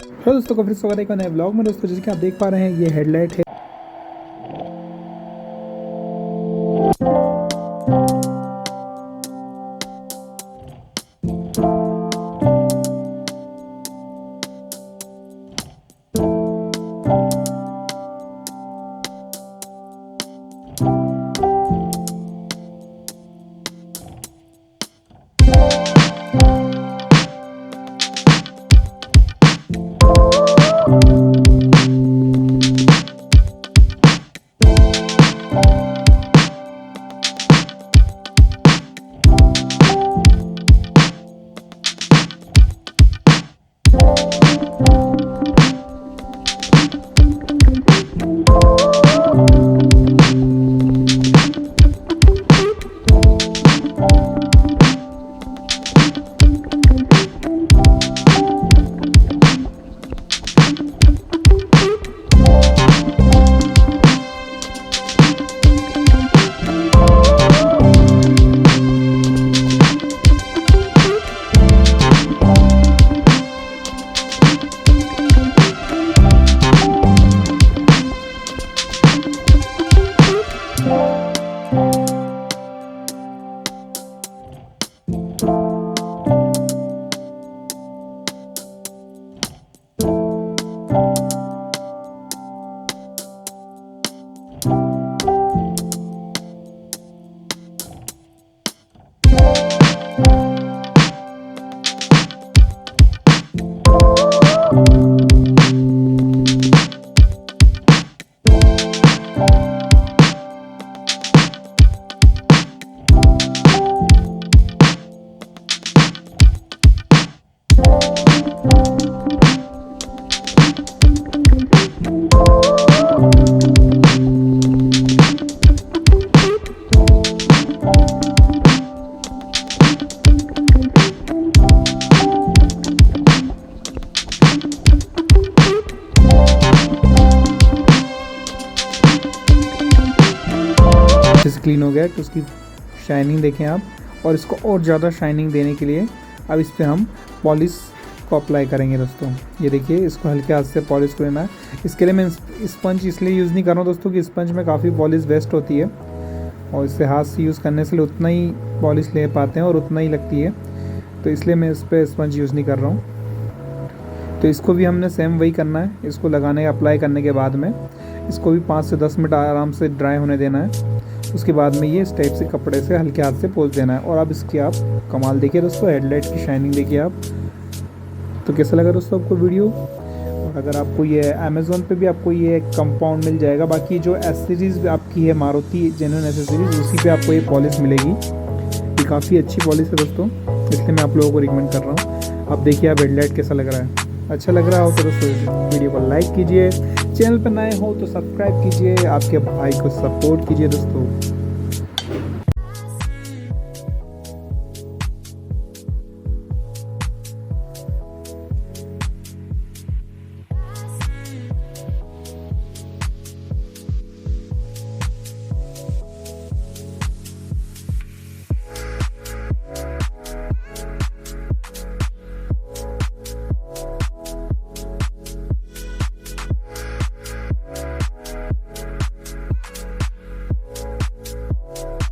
Hello दोस्तों, को फिर स्वागत है एक नए ब्लॉग में। दोस्तों जैसे कि आप देख पा रहे हैं, ये हेडलाइट है। जैसे क्लीन हो गया तो उसकी शाइनिंग देखें आप। और इसको और ज़्यादा शाइनिंग देने के लिए अब इस पर हम पॉलिश को अप्लाई करेंगे। दोस्तों ये देखिए, इसको हल्के हाथ से पॉलिश को लेना है। इसके लिए मैं स्पंज इसलिए यूज़ नहीं कर रहा हूँ दोस्तों कि स्पंज में काफ़ी पॉलिश वेस्ट होती है, और इससे हाथ से यूज़ करने से उतना ही पॉलिश ले पाते हैं और उतना ही लगती है, तो इसलिए मैं इस पर स्पंज यूज़ नहीं कर रहा हूँ। तो इसको भी हमने सेम वही करना है। इसको लगाने अप्लाई करने के बाद में इसको भी 5 से 10 मिनट आराम से ड्राई होने देना है। उसके बाद में ये इस टाइप से कपड़े से हल्के हाथ से पोंछ देना है। और अब इसकी आप कमाल देखिए दोस्तों, हेडलाइट की शाइनिंग देखिए आप। तो कैसा लगा दोस्तों आपको वीडियो? और अगर आपको ये अमेज़ोन पे भी आपको ये कंपाउंड मिल जाएगा। बाकी जो एसेसरीज आपकी है मारुति जेन्युइन एसेसरीज, उसी पे आपको ये पॉलिश मिलेगी। ये काफ़ी अच्छी पॉलिश है दोस्तों, इसलिए मैं आप लोगों को रिकमेंड कर रहा हूँ। अब देखिए आप हेडलाइट कैसा लग रहा है। अच्छा लग रहा हो तो दोस्तों वीडियो को लाइक कीजिए, चैनल पर नए हो तो सब्सक्राइब कीजिए, आपके भाई को सपोर्ट कीजिए दोस्तों।